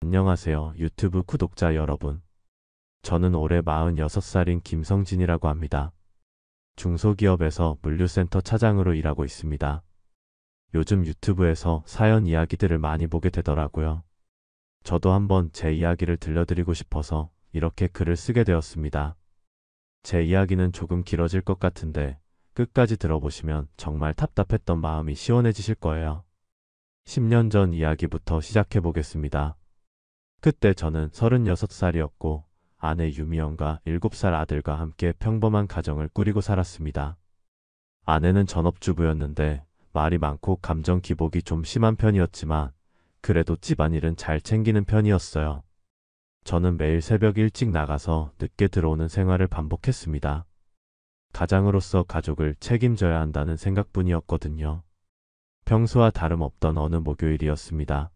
안녕하세요, 유튜브 구독자 여러분. 저는 올해 46살인 김성진이라고 합니다. 중소기업에서 물류센터 차장으로 일하고 있습니다. 요즘 유튜브에서 사연 이야기들을 많이 보게 되더라고요. 저도 한번 제 이야기를 들려드리고 싶어서 이렇게 글을 쓰게 되었습니다. 제 이야기는 조금 길어질 것 같은데 끝까지 들어보시면 정말 답답했던 마음이 시원해지실 거예요. 10년 전 이야기부터 시작해 보겠습니다. 그때 저는 36살이었고 아내 유미영과 7살 아들과 함께 평범한 가정을 꾸리고 살았습니다. 아내는 전업주부였는데 말이 많고 감정 기복이 좀 심한 편이었지만 그래도 집안일은 잘 챙기는 편이었어요. 저는 매일 새벽 일찍 나가서 늦게 들어오는 생활을 반복했습니다. 가장으로서 가족을 책임져야 한다는 생각뿐이었거든요. 평소와 다름없던 어느 목요일이었습니다.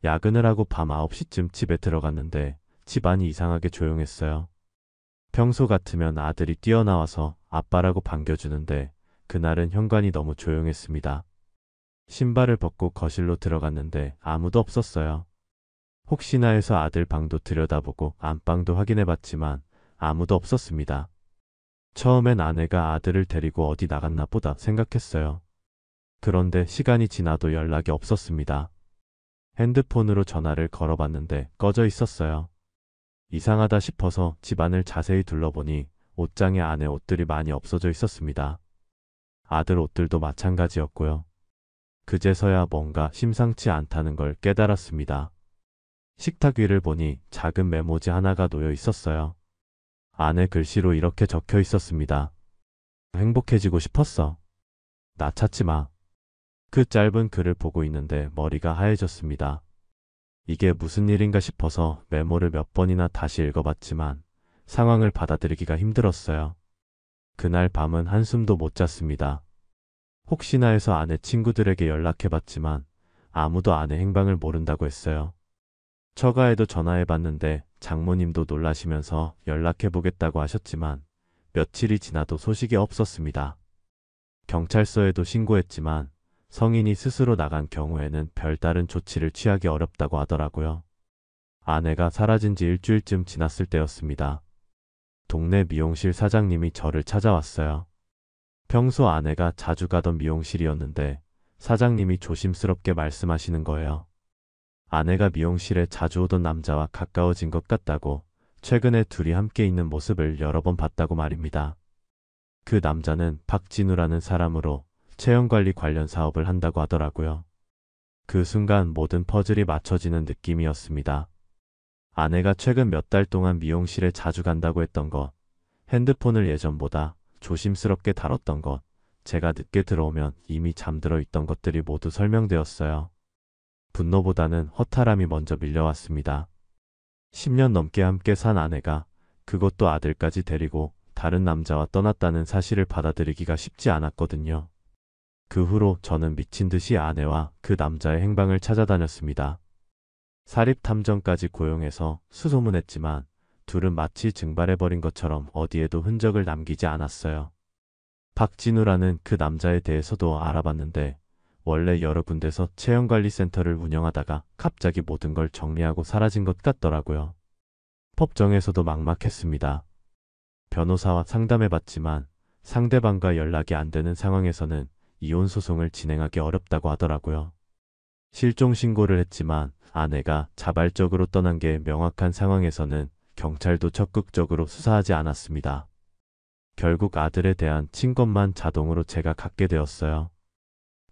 야근을 하고 밤 9시쯤 집에 들어갔는데 집안이 이상하게 조용했어요. 평소 같으면 아들이 뛰어나와서 아빠라고 반겨주는데 그날은 현관이 너무 조용했습니다. 신발을 벗고 거실로 들어갔는데 아무도 없었어요. 혹시나 해서 아들 방도 들여다보고 안방도 확인해봤지만 아무도 없었습니다. 처음엔 아내가 아들을 데리고 어디 나갔나 보다 생각했어요. 그런데 시간이 지나도 연락이 없었습니다. 핸드폰으로 전화를 걸어봤는데 꺼져 있었어요. 이상하다 싶어서 집안을 자세히 둘러보니 옷장에 아내 옷들이 많이 없어져 있었습니다. 아들 옷들도 마찬가지였고요. 그제서야 뭔가 심상치 않다는 걸 깨달았습니다. 식탁 위를 보니 작은 메모지 하나가 놓여 있었어요. 아내 글씨로 이렇게 적혀 있었습니다. 행복해지고 싶었어. 나 찾지 마. 그 짧은 글을 보고 있는데 머리가 하얘졌습니다. 이게 무슨 일인가 싶어서 메모를 몇 번이나 다시 읽어봤지만 상황을 받아들이기가 힘들었어요. 그날 밤은 한숨도 못 잤습니다. 혹시나 해서 아내 친구들에게 연락해봤지만 아무도 아내 행방을 모른다고 했어요. 처가에도 전화해봤는데 장모님도 놀라시면서 연락해보겠다고 하셨지만 며칠이 지나도 소식이 없었습니다. 경찰서에도 신고했지만 성인이 스스로 나간 경우에는 별다른 조치를 취하기 어렵다고 하더라고요. 아내가 사라진 지 일주일쯤 지났을 때였습니다. 동네 미용실 사장님이 저를 찾아왔어요. 평소 아내가 자주 가던 미용실이었는데 사장님이 조심스럽게 말씀하시는 거예요. 아내가 미용실에 자주 오던 남자와 가까워진 것 같다고, 최근에 둘이 함께 있는 모습을 여러 번 봤다고 말입니다. 그 남자는 박진우라는 사람으로 체형관리 관련 사업을 한다고 하더라고요. 그 순간 모든 퍼즐이 맞춰지는 느낌이었습니다. 아내가 최근 몇 달 동안 미용실에 자주 간다고 했던 것, 핸드폰을 예전보다 조심스럽게 다뤘던 것, 제가 늦게 들어오면 이미 잠들어 있던 것들이 모두 설명되었어요. 분노보다는 허탈함이 먼저 밀려왔습니다. 10년 넘게 함께 산 아내가, 그것도 아들까지 데리고 다른 남자와 떠났다는 사실을 받아들이기가 쉽지 않았거든요. 그 후로 저는 미친 듯이 아내와 그 남자의 행방을 찾아다녔습니다. 사립탐정까지 고용해서 수소문했지만 둘은 마치 증발해버린 것처럼 어디에도 흔적을 남기지 않았어요. 박진우라는 그 남자에 대해서도 알아봤는데 원래 여러 군데서 체형관리센터를 운영하다가 갑자기 모든 걸 정리하고 사라진 것 같더라고요. 법정에서도 막막했습니다. 변호사와 상담해봤지만 상대방과 연락이 안 되는 상황에서는 이혼 소송을 진행하기 어렵다고 하더라고요. 실종 신고를 했지만 아내가 자발적으로 떠난 게 명확한 상황에서는 경찰도 적극적으로 수사하지 않았습니다. 결국 아들에 대한 친권만 자동으로 제가 갖게 되었어요.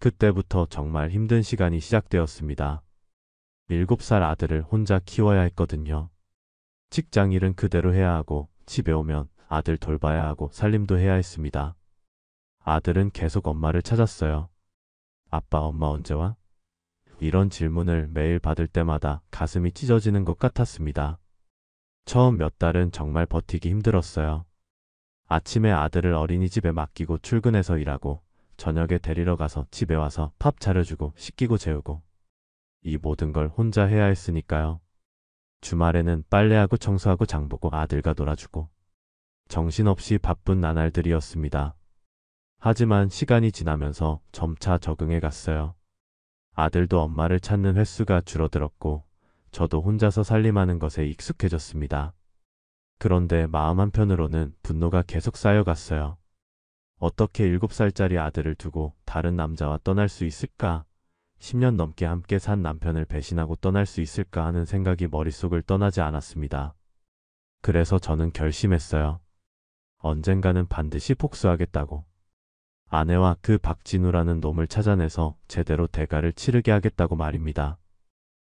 그때부터 정말 힘든 시간이 시작되었습니다. 7살 아들을 혼자 키워야 했거든요. 직장 일은 그대로 해야 하고 집에 오면 아들 돌봐야 하고 살림도 해야 했습니다. 아들은 계속 엄마를 찾았어요. 아빠, 엄마 언제 와? 이런 질문을 매일 받을 때마다 가슴이 찢어지는 것 같았습니다. 처음 몇 달은 정말 버티기 힘들었어요. 아침에 아들을 어린이집에 맡기고 출근해서 일하고 저녁에 데리러 가서 집에 와서 밥 차려주고 씻기고 재우고 이 모든 걸 혼자 해야 했으니까요. 주말에는 빨래하고 청소하고 장보고 아들과 놀아주고 정신없이 바쁜 나날들이었습니다. 하지만 시간이 지나면서 점차 적응해 갔어요. 아들도 엄마를 찾는 횟수가 줄어들었고 저도 혼자서 살림하는 것에 익숙해졌습니다. 그런데 마음 한편으로는 분노가 계속 쌓여갔어요. 어떻게 7살짜리 아들을 두고 다른 남자와 떠날 수 있을까? 10년 넘게 함께 산 남편을 배신하고 떠날 수 있을까 하는 생각이 머릿속을 떠나지 않았습니다. 그래서 저는 결심했어요. 언젠가는 반드시 복수하겠다고. 아내와 그 박진우라는 놈을 찾아내서 제대로 대가를 치르게 하겠다고 말입니다.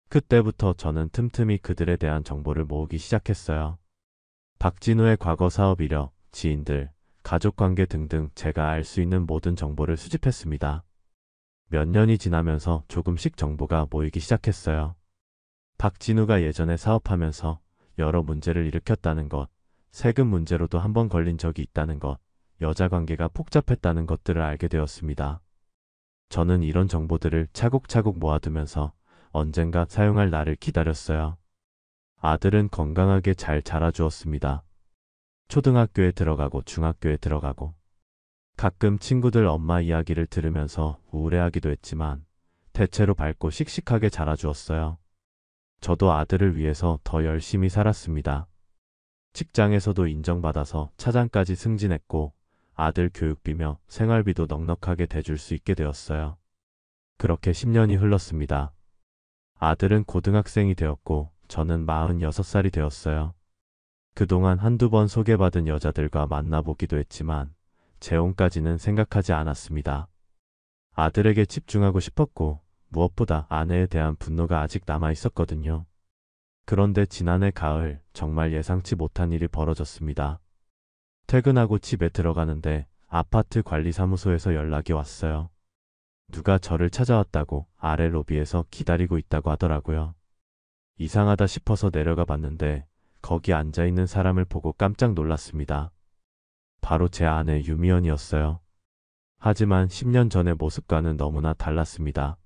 그때부터 저는 틈틈이 그들에 대한 정보를 모으기 시작했어요. 박진우의 과거 사업 이력, 지인들, 가족관계 등등 제가 알 수 있는 모든 정보를 수집했습니다. 몇 년이 지나면서 조금씩 정보가 모이기 시작했어요. 박진우가 예전에 사업하면서 여러 문제를 일으켰다는 것, 세금 문제로도 한번 걸린 적이 있다는 것, 여자 관계가 복잡했다는 것들을 알게 되었습니다. 저는 이런 정보들을 차곡차곡 모아두면서 언젠가 사용할 날을 기다렸어요. 아들은 건강하게 잘 자라주었습니다. 초등학교에 들어가고 중학교에 들어가고 가끔 친구들 엄마 이야기를 들으면서 우울해하기도 했지만 대체로 밝고 씩씩하게 자라주었어요. 저도 아들을 위해서 더 열심히 살았습니다. 직장에서도 인정받아서 차장까지 승진했고 아들 교육비며 생활비도 넉넉하게 대줄 수 있게 되었어요. 그렇게 10년이 흘렀습니다. 아들은 고등학생이 되었고 저는 46살이 되었어요. 그동안 한두 번 소개받은 여자들과 만나보기도 했지만 재혼까지는 생각하지 않았습니다. 아들에게 집중하고 싶었고 무엇보다 아내에 대한 분노가 아직 남아 있었거든요. 그런데 지난해 가을 정말 예상치 못한 일이 벌어졌습니다. 퇴근하고 집에 들어가는데 아파트 관리사무소에서 연락이 왔어요. 누가 저를 찾아왔다고 아래 로비에서 기다리고 있다고 하더라고요. 이상하다 싶어서 내려가 봤는데 거기 앉아있는 사람을 보고 깜짝 놀랐습니다. 바로 제 아내 유미연이었어요. 하지만 10년 전의 모습과는 너무나 달랐습니다.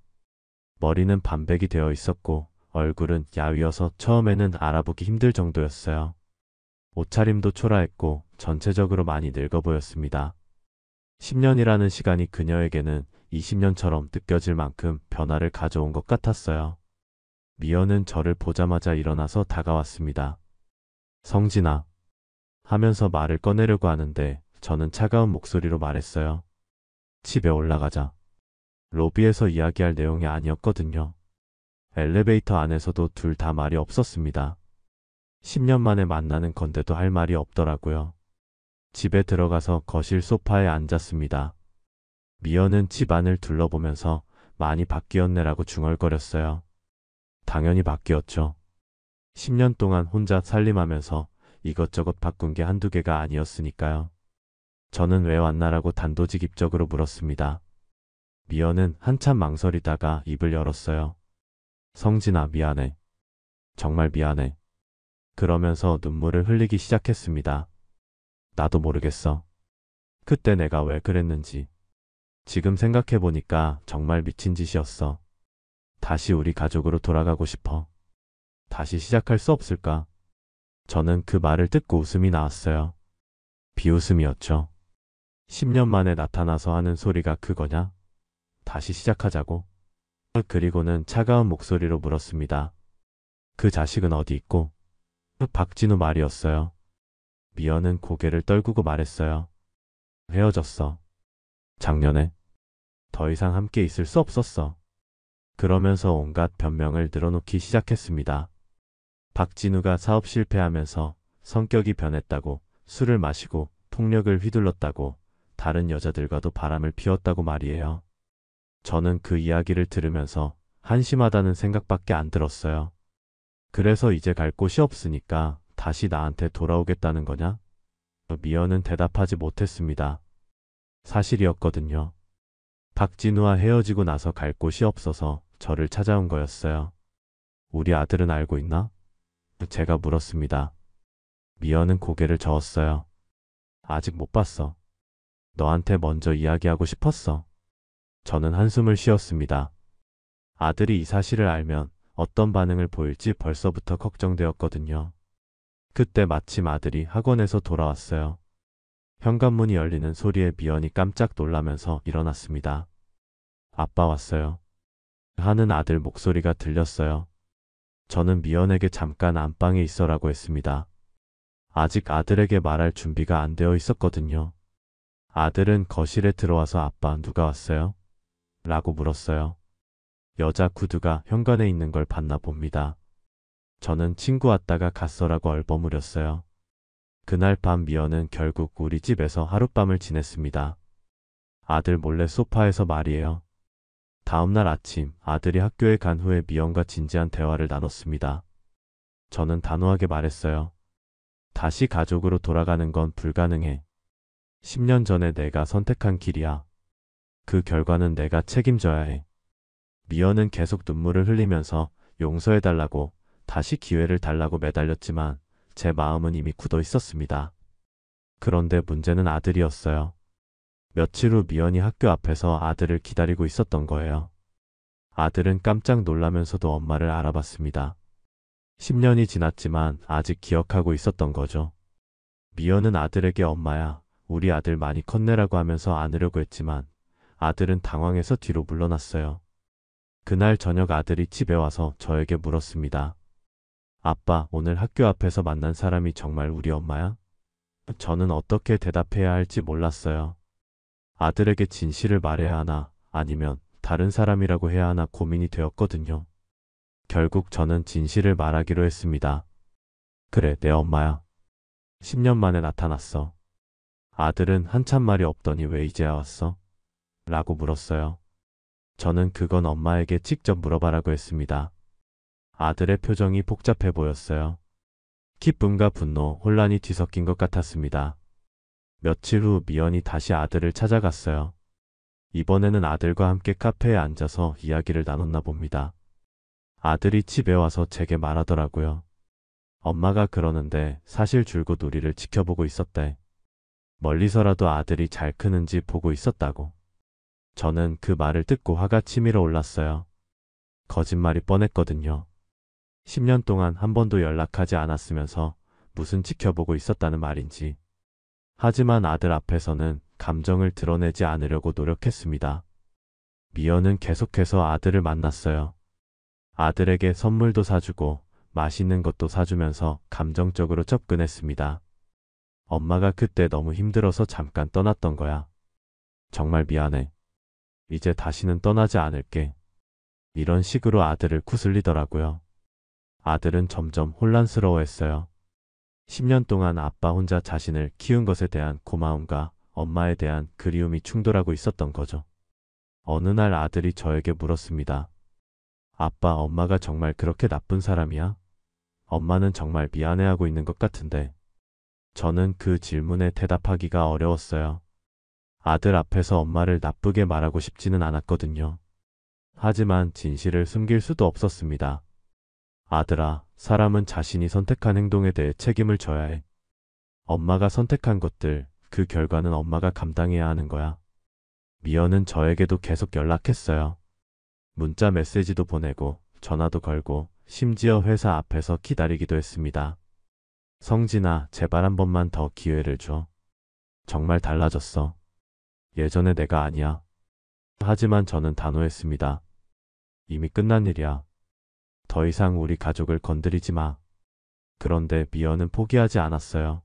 머리는 반백이 되어 있었고 얼굴은 야위어서 처음에는 알아보기 힘들 정도였어요. 옷차림도 초라했고 전체적으로 많이 늙어 보였습니다. 10년이라는 시간이 그녀에게는 20년처럼 느껴질 만큼 변화를 가져온 것 같았어요. 미연은 저를 보자마자 일어나서 다가왔습니다. 성진아 하면서 말을 꺼내려고 하는데 저는 차가운 목소리로 말했어요. 집에 올라가자. 로비에서 이야기할 내용이 아니었거든요. 엘리베이터 안에서도 둘 다 말이 없었습니다. 10년 만에 만나는 건데도 할 말이 없더라고요. 집에 들어가서 거실 소파에 앉았습니다. 미연은 집 안을 둘러보면서 많이 바뀌었네라고 중얼거렸어요. 당연히 바뀌었죠. 10년 동안 혼자 살림하면서 이것저것 바꾼 게 한두 개가 아니었으니까요. 저는 왜 왔나라고 단도직입적으로 물었습니다. 미연은 한참 망설이다가 입을 열었어요. 성진아, 미안해. 정말 미안해. 그러면서 눈물을 흘리기 시작했습니다. 나도 모르겠어. 그때 내가 왜 그랬는지. 지금 생각해보니까 정말 미친 짓이었어. 다시 우리 가족으로 돌아가고 싶어. 다시 시작할 수 없을까? 저는 그 말을 듣고 웃음이 나왔어요. 비웃음이었죠. 10년 만에 나타나서 하는 소리가 그거냐? 다시 시작하자고. 그리고는 차가운 목소리로 물었습니다. 그 자식은 어디 있고? 박진우 말이었어요. 미연은 고개를 떨구고 말했어요. 헤어졌어. 작년에. 더 이상 함께 있을 수 없었어. 그러면서 온갖 변명을 늘어놓기 시작했습니다. 박진우가 사업 실패하면서 성격이 변했다고, 술을 마시고 폭력을 휘둘렀다고, 다른 여자들과도 바람을 피웠다고 말이에요. 저는 그 이야기를 들으면서 한심하다는 생각밖에 안 들었어요. 그래서 이제 갈 곳이 없으니까 다시 나한테 돌아오겠다는 거냐? 미연은 대답하지 못했습니다. 사실이었거든요. 박진우와 헤어지고 나서 갈 곳이 없어서 저를 찾아온 거였어요. 우리 아들은 알고 있나? 제가 물었습니다. 미연은 고개를 저었어요. 아직 못 봤어. 너한테 먼저 이야기하고 싶었어. 저는 한숨을 쉬었습니다. 아들이 이 사실을 알면 어떤 반응을 보일지 벌써부터 걱정되었거든요. 그때 마침 아들이 학원에서 돌아왔어요. 현관문이 열리는 소리에 미연이 깜짝 놀라면서 일어났습니다. 아빠 왔어요. 하는 아들 목소리가 들렸어요. 저는 미연에게 잠깐 안방에 있어라고 했습니다. 아직 아들에게 말할 준비가 안 되어 있었거든요. 아들은 거실에 들어와서 아빠 누가 왔어요? 라고 물었어요. 여자 구두가 현관에 있는 걸 봤나 봅니다. 저는 친구 왔다가 갔어라고 얼버무렸어요. 그날 밤 미연은 결국 우리 집에서 하룻밤을 지냈습니다. 아들 몰래 소파에서 말이에요. 다음날 아침 아들이 학교에 간 후에 미연과 진지한 대화를 나눴습니다. 저는 단호하게 말했어요. 다시 가족으로 돌아가는 건 불가능해. 10년 전에 내가 선택한 길이야. 그 결과는 내가 책임져야 해. 미연은 계속 눈물을 흘리면서 용서해달라고 다시 기회를 달라고 매달렸지만 제 마음은 이미 굳어 있었습니다. 그런데 문제는 아들이었어요. 며칠 후 미연이 학교 앞에서 아들을 기다리고 있었던 거예요. 아들은 깜짝 놀라면서도 엄마를 알아봤습니다. 10년이 지났지만 아직 기억하고 있었던 거죠. 미연은 아들에게 엄마야, 우리 아들 많이 컸네라고 하면서 안으려고 했지만 아들은 당황해서 뒤로 물러났어요. 그날 저녁 아들이 집에 와서 저에게 물었습니다. 아빠, 오늘 학교 앞에서 만난 사람이 정말 우리 엄마야? 저는 어떻게 대답해야 할지 몰랐어요. 아들에게 진실을 말해야 하나, 아니면 다른 사람이라고 해야 하나 고민이 되었거든요. 결국 저는 진실을 말하기로 했습니다. 그래, 내 엄마야. 10년 만에 나타났어. 아들은 한참 말이 없더니 왜 이제야 왔어? 라고 물었어요. 저는 그건 엄마에게 직접 물어봐라고 했습니다. 아들의 표정이 복잡해 보였어요. 기쁨과 분노, 혼란이 뒤섞인 것 같았습니다. 며칠 후 미연이 다시 아들을 찾아갔어요. 이번에는 아들과 함께 카페에 앉아서 이야기를 나눴나 봅니다. 아들이 집에 와서 제게 말하더라고요. 엄마가 그러는데 사실 줄곧 우리를 지켜보고 있었대. 멀리서라도 아들이 잘 크는지 보고 있었다고. 저는 그 말을 듣고 화가 치밀어 올랐어요. 거짓말이 뻔했거든요. 10년 동안 한 번도 연락하지 않았으면서 무슨 지켜보고 있었다는 말인지. 하지만 아들 앞에서는 감정을 드러내지 않으려고 노력했습니다. 미연은 계속해서 아들을 만났어요. 아들에게 선물도 사주고 맛있는 것도 사주면서 감정적으로 접근했습니다. 엄마가 그때 너무 힘들어서 잠깐 떠났던 거야. 정말 미안해. 이제 다시는 떠나지 않을게. 이런 식으로 아들을 구슬리더라고요. 아들은 점점 혼란스러워했어요. 10년 동안 아빠 혼자 자신을 키운 것에 대한 고마움과 엄마에 대한 그리움이 충돌하고 있었던 거죠. 어느 날 아들이 저에게 물었습니다. 아빠, 엄마가 정말 그렇게 나쁜 사람이야? 엄마는 정말 미안해하고 있는 것 같은데. 저는 그 질문에 대답하기가 어려웠어요. 아들 앞에서 엄마를 나쁘게 말하고 싶지는 않았거든요. 하지만 진실을 숨길 수도 없었습니다. 아들아, 사람은 자신이 선택한 행동에 대해 책임을 져야 해. 엄마가 선택한 것들, 그 결과는 엄마가 감당해야 하는 거야. 미연은 저에게도 계속 연락했어요. 문자 메시지도 보내고 전화도 걸고 심지어 회사 앞에서 기다리기도 했습니다. 성진아, 제발 한 번만 더 기회를 줘. 정말 달라졌어. 예전의 내가 아니야. 하지만 저는 단호했습니다. 이미 끝난 일이야. 더 이상 우리 가족을 건드리지 마. 그런데 미연은 포기하지 않았어요.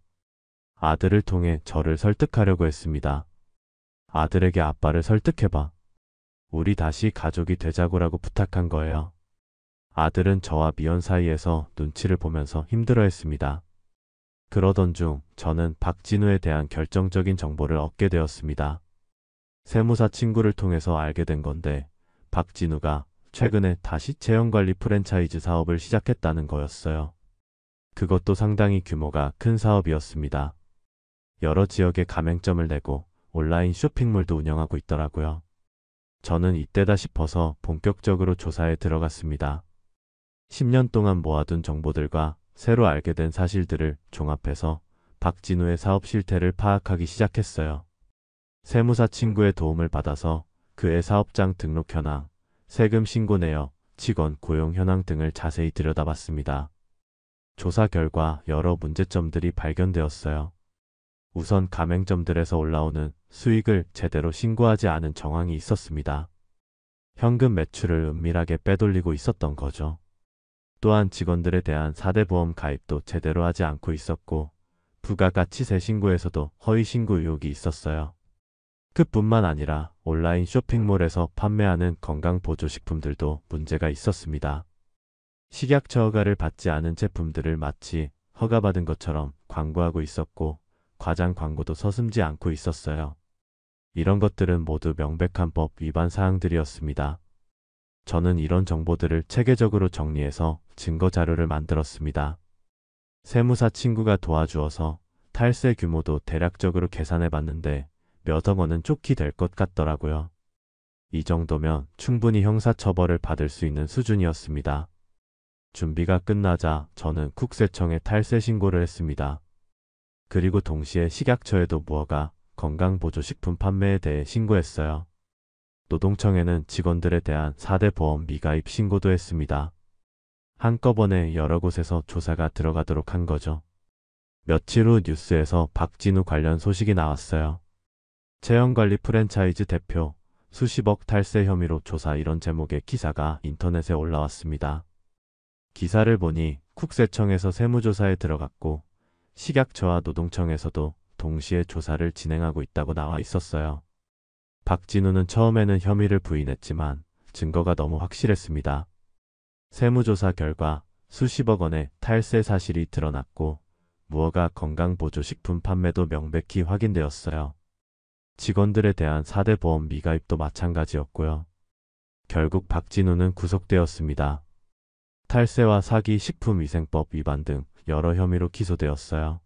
아들을 통해 저를 설득하려고 했습니다. 아들에게 아빠를 설득해봐. 우리 다시 가족이 되자고라고 부탁한 거예요. 아들은 저와 미연 사이에서 눈치를 보면서 힘들어했습니다. 그러던 중 저는 박진우에 대한 결정적인 정보를 얻게 되었습니다. 세무사 친구를 통해서 알게 된 건데 박진우가 최근에 다시 채용관리 프랜차이즈 사업을 시작했다는 거였어요. 그것도 상당히 규모가 큰 사업이었습니다. 여러 지역에 가맹점을 내고 온라인 쇼핑몰도 운영하고 있더라고요. 저는 이때다 싶어서 본격적으로 조사에 들어갔습니다. 10년 동안 모아둔 정보들과 새로 알게 된 사실들을 종합해서 박진우의 사업 실태를 파악하기 시작했어요. 세무사 친구의 도움을 받아서 그의 사업장 등록 현황, 세금 신고 내역, 직원 고용 현황 등을 자세히 들여다봤습니다. 조사 결과 여러 문제점들이 발견되었어요. 우선 가맹점들에서 올라오는 수익을 제대로 신고하지 않은 정황이 있었습니다. 현금 매출을 은밀하게 빼돌리고 있었던 거죠. 또한 직원들에 대한 4대 보험 가입도 제대로 하지 않고 있었고 부가가치세 신고에서도 허위 신고 의혹이 있었어요. 그뿐만 아니라 온라인 쇼핑몰에서 판매하는 건강보조식품들도 문제가 있었습니다. 식약처 허가를 받지 않은 제품들을 마치 허가받은 것처럼 광고하고 있었고 과장 광고도 서슴지 않고 있었어요. 이런 것들은 모두 명백한 법 위반 사항들이었습니다. 저는 이런 정보들을 체계적으로 정리해서 증거 자료를 만들었습니다. 세무사 친구가 도와주어서 탈세 규모도 대략적으로 계산해 봤는데 몇억 원은 좋게 될 것 같더라고요. 이 정도면 충분히 형사처벌을 받을 수 있는 수준이었습니다. 준비가 끝나자 저는 국세청에 탈세 신고를 했습니다. 그리고 동시에 식약처에도 무허가 건강보조식품 판매에 대해 신고했어요. 노동청에는 직원들에 대한 4대 보험 미가입 신고도 했습니다. 한꺼번에 여러 곳에서 조사가 들어가도록 한 거죠. 며칠 후 뉴스에서 박진우 관련 소식이 나왔어요. 체형관리 프랜차이즈 대표 수십억 탈세 혐의로 조사, 이런 제목의 기사가 인터넷에 올라왔습니다. 기사를 보니 국세청에서 세무조사에 들어갔고 식약처와 노동청에서도 동시에 조사를 진행하고 있다고 나와 있었어요. 박진우는 처음에는 혐의를 부인했지만 증거가 너무 확실했습니다. 세무조사 결과 수십억 원의 탈세 사실이 드러났고 무허가 건강보조식품 판매도 명백히 확인되었어요. 직원들에 대한 4대 보험 미가입도 마찬가지였고요. 결국 박진우는 구속되었습니다. 탈세와 사기, 식품위생법 위반 등 여러 혐의로 기소되었어요.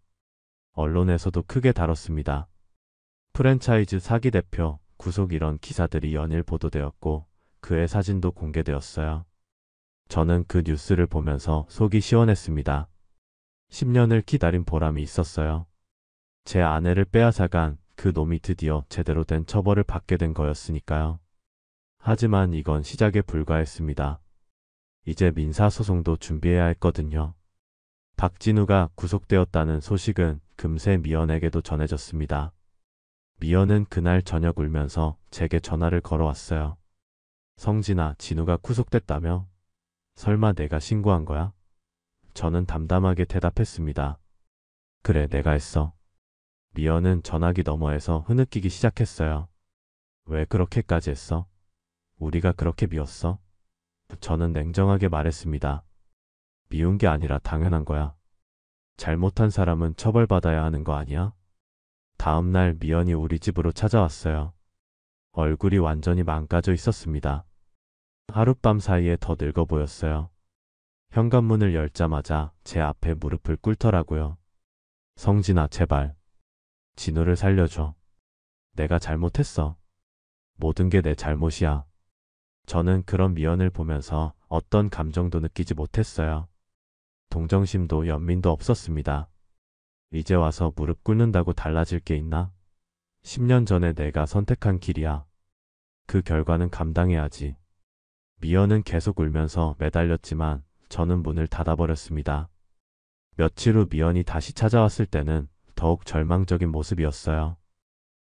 언론에서도 크게 다뤘습니다. 프랜차이즈 사기 대표 구속, 이런 기사들이 연일 보도되었고 그의 사진도 공개되었어요. 저는 그 뉴스를 보면서 속이 시원했습니다. 10년을 기다린 보람이 있었어요. 제 아내를 빼앗아간 그 놈이 드디어 제대로 된 처벌을 받게 된 거였으니까요. 하지만 이건 시작에 불과했습니다. 이제 민사소송도 준비해야 했거든요. 박진우가 구속되었다는 소식은 금세 미연에게도 전해졌습니다. 미연은 그날 저녁 울면서 제게 전화를 걸어왔어요. 성진아, 진우가 구속됐다며? 설마 내가 신고한 거야? 저는 담담하게 대답했습니다. 그래, 내가 했어. 미연은 전화기 너머에서 흐느끼기 시작했어요. 왜 그렇게까지 했어? 우리가 그렇게 미웠어? 저는 냉정하게 말했습니다. 미운 게 아니라 당연한 거야. 잘못한 사람은 처벌받아야 하는 거 아니야? 다음 날 미연이 우리 집으로 찾아왔어요. 얼굴이 완전히 망가져 있었습니다. 하룻밤 사이에 더 늙어 보였어요. 현관문을 열자마자 제 앞에 무릎을 꿇더라고요. 성진아, 제발. 진우를 살려줘. 내가 잘못했어. 모든 게 내 잘못이야. 저는 그런 미연을 보면서 어떤 감정도 느끼지 못했어요. 동정심도 연민도 없었습니다. 이제 와서 무릎 꿇는다고 달라질 게 있나? 10년 전에 내가 선택한 길이야. 그 결과는 감당해야지. 미연은 계속 울면서 매달렸지만 저는 문을 닫아버렸습니다. 며칠 후 미연이 다시 찾아왔을 때는 더욱 절망적인 모습이었어요.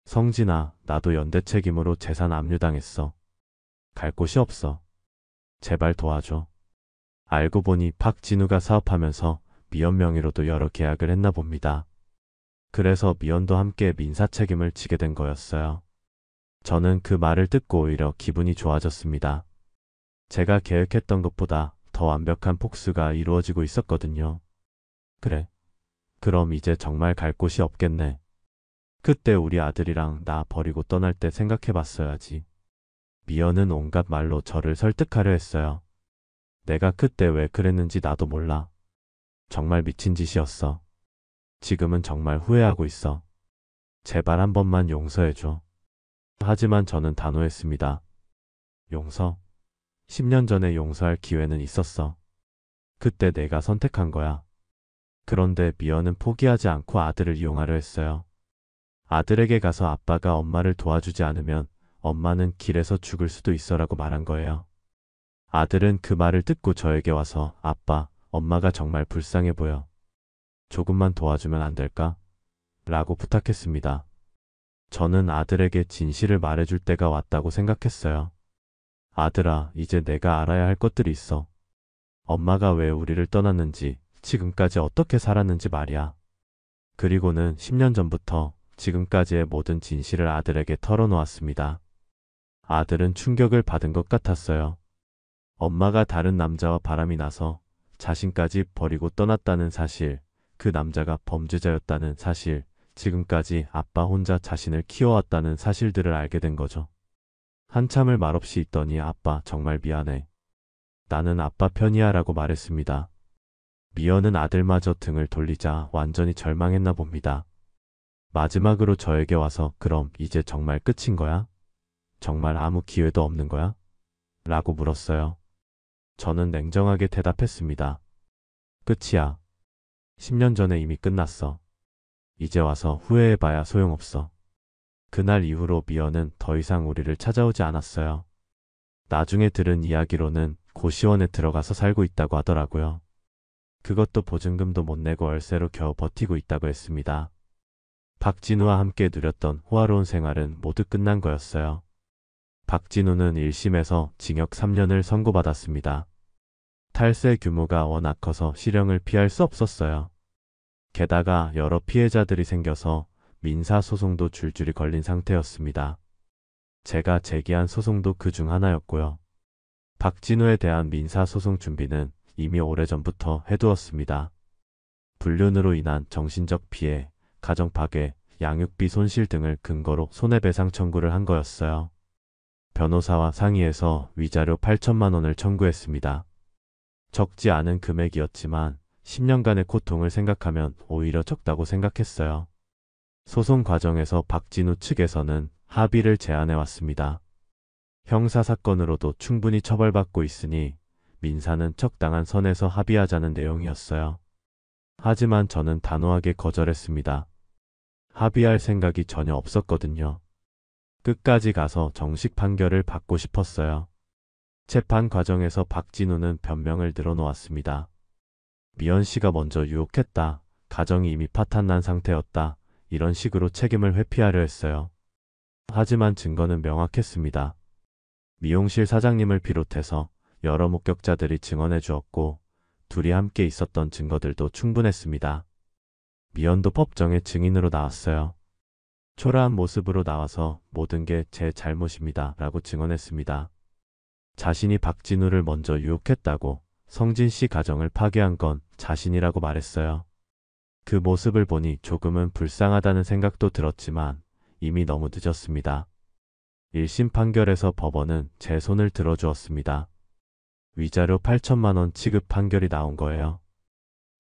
성진아, 나도 연대 책임으로 재산 압류당했어. 갈 곳이 없어. 제발 도와줘. 알고 보니 박진우가 사업하면서 미연 명의로도 여러 계약을 했나 봅니다. 그래서 미연도 함께 민사 책임을 지게 된 거였어요. 저는 그 말을 듣고 오히려 기분이 좋아졌습니다. 제가 계획했던 것보다 더 완벽한 복수가 이루어지고 있었거든요. 그래. 그럼 이제 정말 갈 곳이 없겠네. 그때 우리 아들이랑 나 버리고 떠날 때 생각해봤어야지. 미연은 온갖 말로 저를 설득하려 했어요. 내가 그때 왜 그랬는지 나도 몰라. 정말 미친 짓이었어. 지금은 정말 후회하고 있어. 제발 한 번만 용서해줘. 하지만 저는 단호했습니다. 용서? 10년 전에 용서할 기회는 있었어. 그때 내가 선택한 거야. 그런데 미연은 포기하지 않고 아들을 이용하려 했어요. 아들에게 가서 아빠가 엄마를 도와주지 않으면 엄마는 길에서 죽을 수도 있어라고 말한 거예요. 아들은 그 말을 듣고 저에게 와서 아빠, 엄마가 정말 불쌍해 보여. 조금만 도와주면 안 될까? 라고 부탁했습니다. 저는 아들에게 진실을 말해줄 때가 왔다고 생각했어요. 아들아, 이제 내가 알아야 할 것들이 있어. 엄마가 왜 우리를 떠났는지, 지금까지 어떻게 살았는지 말이야. 그리고는 10년 전부터 지금까지의 모든 진실을 아들에게 털어놓았습니다. 아들은 충격을 받은 것 같았어요. 엄마가 다른 남자와 바람이 나서 자신까지 버리고 떠났다는 사실, 그 남자가 범죄자였다는 사실, 지금까지 아빠 혼자 자신을 키워왔다는 사실들을 알게 된 거죠. 한참을 말없이 있더니 아빠 정말 미안해. 나는 아빠 편이야 라고 말했습니다. 미연은 아들마저 등을 돌리자 완전히 절망했나 봅니다. 마지막으로 저에게 와서 그럼 이제 정말 끝인 거야? 정말 아무 기회도 없는 거야? 라고 물었어요. 저는 냉정하게 대답했습니다. 끝이야. 10년 전에 이미 끝났어. 이제 와서 후회해봐야 소용없어. 그날 이후로 미연은 더 이상 우리를 찾아오지 않았어요. 나중에 들은 이야기로는 고시원에 들어가서 살고 있다고 하더라고요. 그것도 보증금도 못 내고 월세로 겨우 버티고 있다고 했습니다. 박진우와 함께 누렸던 호화로운 생활은 모두 끝난 거였어요. 박진우는 1심에서 징역 3년을 선고받았습니다. 탈세 규모가 워낙 커서 실형을 피할 수 없었어요. 게다가 여러 피해자들이 생겨서 민사소송도 줄줄이 걸린 상태였습니다. 제가 제기한 소송도 그 중 하나였고요. 박진우에 대한 민사소송 준비는 이미 오래전부터 해두었습니다. 불륜으로 인한 정신적 피해, 가정파괴, 양육비 손실 등을 근거로 손해배상 청구를 한 거였어요. 변호사와 상의해서 위자료 8천만 원을 청구했습니다. 적지 않은 금액이었지만 10년간의 고통을 생각하면 오히려 적다고 생각했어요. 소송 과정에서 박진우 측에서는 합의를 제안해왔습니다. 형사사건으로도 충분히 처벌받고 있으니 민사는 적당한 선에서 합의하자는 내용이었어요. 하지만 저는 단호하게 거절했습니다. 합의할 생각이 전혀 없었거든요. 끝까지 가서 정식 판결을 받고 싶었어요. 재판 과정에서 박진우는 변명을 늘어놓았습니다. 미연 씨가 먼저 유혹했다. 가정이 이미 파탄난 상태였다. 이런 식으로 책임을 회피하려 했어요. 하지만 증거는 명확했습니다. 미용실 사장님을 비롯해서 여러 목격자들이 증언해 주었고 둘이 함께 있었던 증거들도 충분했습니다. 미연도 법정에 증인으로 나왔어요. 초라한 모습으로 나와서 모든 게 제 잘못입니다 라고 증언했습니다. 자신이 박진우를 먼저 유혹했다고 성진 씨 가정을 파괴한 건 자신이라고 말했어요. 그 모습을 보니 조금은 불쌍하다는 생각도 들었지만 이미 너무 늦었습니다. 1심 판결에서 법원은 제 손을 들어주었습니다. 위자료 8천만 원 지급 판결이 나온 거예요.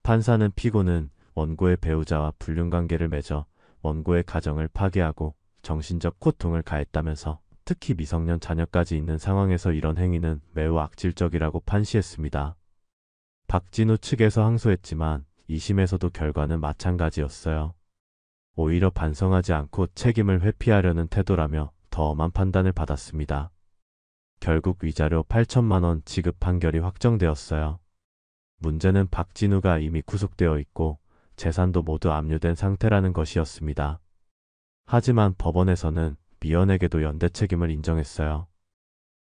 판사는 피고는 원고의 배우자와 불륜관계를 맺어 원고의 가정을 파괴하고 정신적 고통을 가했다면서 특히 미성년 자녀까지 있는 상황에서 이런 행위는 매우 악질적이라고 판시했습니다. 박진우 측에서 항소했지만 2심에서도 결과는 마찬가지였어요. 오히려 반성하지 않고 책임을 회피하려는 태도라며 더 엄한 판단을 받았습니다. 결국 위자료 8천만 원 지급 판결이 확정되었어요. 문제는 박진우가 이미 구속되어 있고 재산도 모두 압류된 상태라는 것이었습니다. 하지만 법원에서는 미연에게도 연대 책임을 인정했어요.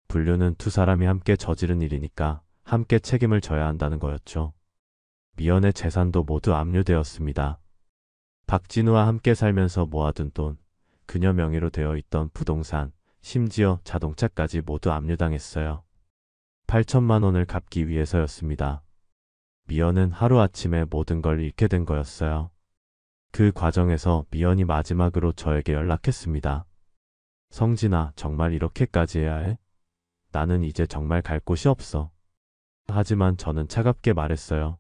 불륜은 두 사람이 함께 저지른 일이니까 함께 책임을 져야 한다는 거였죠. 미연의 재산도 모두 압류되었습니다. 박진우와 함께 살면서 모아둔 돈, 그녀 명의로 되어 있던 부동산, 심지어 자동차까지 모두 압류당했어요. 8천만 원을 갚기 위해서였습니다. 미연은 하루아침에 모든 걸 잃게 된 거였어요. 그 과정에서 미연이 마지막으로 저에게 연락했습니다. 성진아, 정말 이렇게까지 해야 해? 나는 이제 정말 갈 곳이 없어. 하지만 저는 차갑게 말했어요.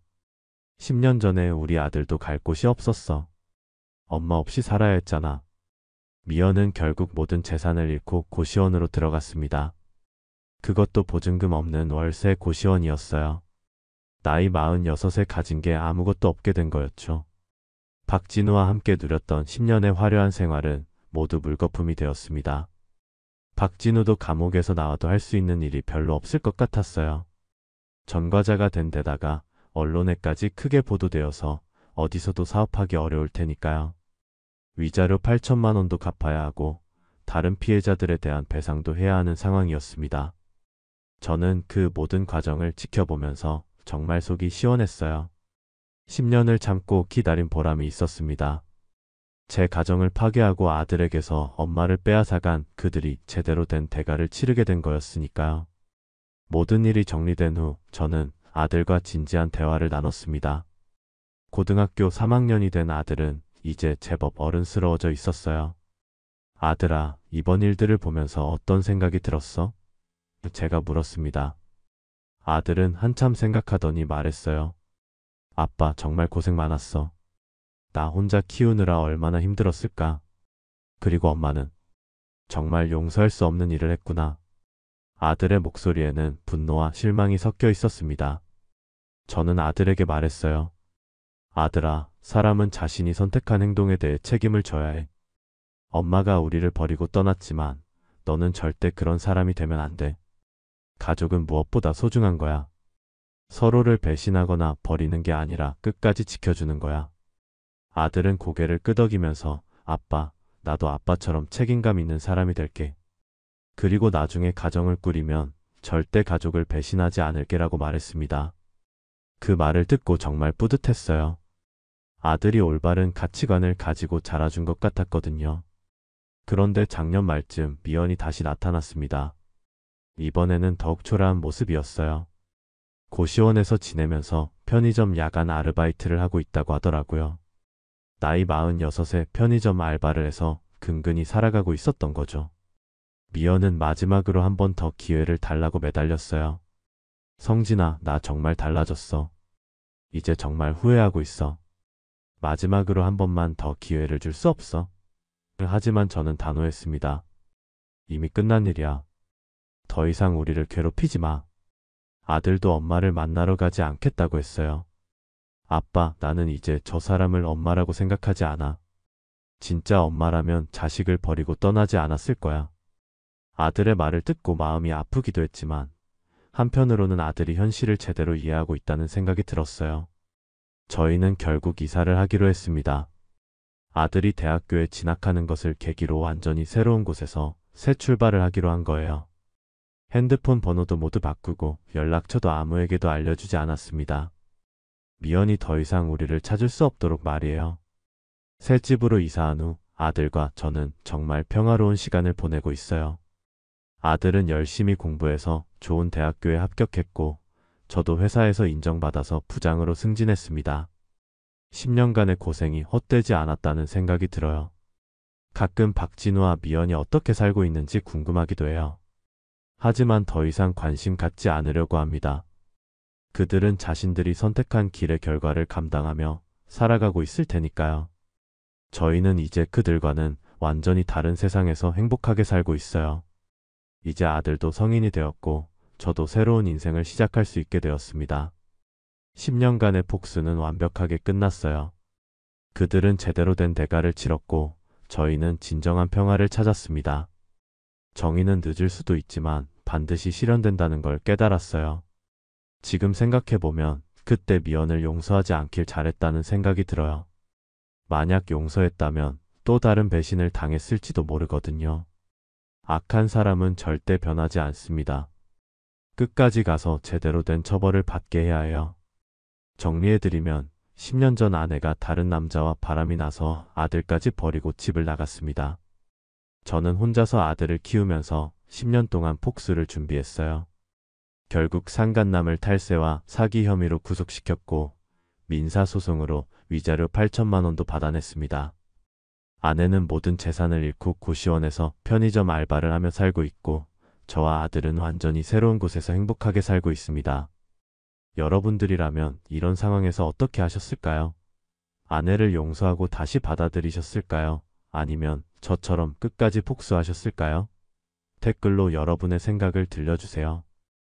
10년 전에 우리 아들도 갈 곳이 없었어. 엄마 없이 살아야 했잖아. 미연은 결국 모든 재산을 잃고 고시원으로 들어갔습니다. 그것도 보증금 없는 월세 고시원이었어요. 나이 46에 가진 게 아무것도 없게 된 거였죠. 박진우와 함께 누렸던 10년의 화려한 생활은 모두 물거품이 되었습니다. 박진우도 감옥에서 나와도 할 수 있는 일이 별로 없을 것 같았어요. 전과자가 된 데다가 언론에까지 크게 보도되어서 어디서도 사업하기 어려울 테니까요. 위자료 8천만 원도 갚아야 하고 다른 피해자들에 대한 배상도 해야 하는 상황이었습니다. 저는 그 모든 과정을 지켜보면서 정말 속이 시원했어요. 10년을 참고 기다린 보람이 있었습니다. 제 가정을 파괴하고 아들에게서 엄마를 빼앗아간 그들이 제대로 된 대가를 치르게 된 거였으니까요. 모든 일이 정리된 후 저는 아들과 진지한 대화를 나눴습니다. 고등학교 3학년이 된 아들은 이제 제법 어른스러워져 있었어요. 아들아, 이번 일들을 보면서 어떤 생각이 들었어? 제가 물었습니다. 아들은 한참 생각하더니 말했어요. 아빠, 정말 고생 많았어. 나 혼자 키우느라 얼마나 힘들었을까? 그리고 엄마는 정말 용서할 수 없는 일을 했구나. 아들의 목소리에는 분노와 실망이 섞여 있었습니다. 저는 아들에게 말했어요. 아들아, 사람은 자신이 선택한 행동에 대해 책임을 져야 해. 엄마가 우리를 버리고 떠났지만 너는 절대 그런 사람이 되면 안 돼. 가족은 무엇보다 소중한 거야. 서로를 배신하거나 버리는 게 아니라 끝까지 지켜주는 거야. 아들은 고개를 끄덕이면서 아빠, 나도 아빠처럼 책임감 있는 사람이 될게. 그리고 나중에 가정을 꾸리면 절대 가족을 배신하지 않을게라고 말했습니다. 그 말을 듣고 정말 뿌듯했어요. 아들이 올바른 가치관을 가지고 자라준 것 같았거든요. 그런데 작년 말쯤 미연이 다시 나타났습니다. 이번에는 더욱 초라한 모습이었어요. 고시원에서 지내면서 편의점 야간 아르바이트를 하고 있다고 하더라고요. 나이 46에 편의점 알바를 해서 근근히 살아가고 있었던 거죠. 미연은 마지막으로 한 번 더 기회를 달라고 매달렸어요. 성진아, 나 정말 달라졌어. 이제 정말 후회하고 있어. 마지막으로 한 번만 더 기회를 줄 수 없어? 하지만 저는 단호했습니다. 이미 끝난 일이야. 더 이상 우리를 괴롭히지 마. 아들도 엄마를 만나러 가지 않겠다고 했어요. 아빠, 나는 이제 저 사람을 엄마라고 생각하지 않아. 진짜 엄마라면 자식을 버리고 떠나지 않았을 거야. 아들의 말을 듣고 마음이 아프기도 했지만 한편으로는 아들이 현실을 제대로 이해하고 있다는 생각이 들었어요. 저희는 결국 이사를 하기로 했습니다. 아들이 대학교에 진학하는 것을 계기로 완전히 새로운 곳에서 새 출발을 하기로 한 거예요. 핸드폰 번호도 모두 바꾸고 연락처도 아무에게도 알려주지 않았습니다. 미연이 더 이상 우리를 찾을 수 없도록 말이에요. 새 집으로 이사한 후 아들과 저는 정말 평화로운 시간을 보내고 있어요. 아들은 열심히 공부해서 좋은 대학교에 합격했고 저도 회사에서 인정받아서 부장으로 승진했습니다. 10년간의 고생이 헛되지 않았다는 생각이 들어요. 가끔 박진우와 미연이 어떻게 살고 있는지 궁금하기도 해요. 하지만 더 이상 관심 갖지 않으려고 합니다. 그들은 자신들이 선택한 길의 결과를 감당하며 살아가고 있을 테니까요. 저희는 이제 그들과는 완전히 다른 세상에서 행복하게 살고 있어요. 이제 아들도 성인이 되었고 저도 새로운 인생을 시작할 수 있게 되었습니다. 10년간의 복수는 완벽하게 끝났어요. 그들은 제대로 된 대가를 치렀고 저희는 진정한 평화를 찾았습니다. 정의는 늦을 수도 있지만 반드시 실현된다는 걸 깨달았어요. 지금 생각해보면 그때 미연을 용서하지 않길 잘했다는 생각이 들어요. 만약 용서했다면 또 다른 배신을 당했을지도 모르거든요. 악한 사람은 절대 변하지 않습니다. 끝까지 가서 제대로 된 처벌을 받게 해야 해요. 정리해드리면 10년 전 아내가 다른 남자와 바람이 나서 아들까지 버리고 집을 나갔습니다. 저는 혼자서 아들을 키우면서 10년 동안 복수를 준비했어요. 결국 상간남을 탈세와 사기 혐의로 구속시켰고 민사소송으로 위자료 8천만 원도 받아냈습니다. 아내는 모든 재산을 잃고 고시원에서 편의점 알바를 하며 살고 있고 저와 아들은 완전히 새로운 곳에서 행복하게 살고 있습니다. 여러분들이라면 이런 상황에서 어떻게 하셨을까요? 아내를 용서하고 다시 받아들이셨을까요? 아니면 저처럼 끝까지 복수하셨을까요? 댓글로 여러분의 생각을 들려주세요.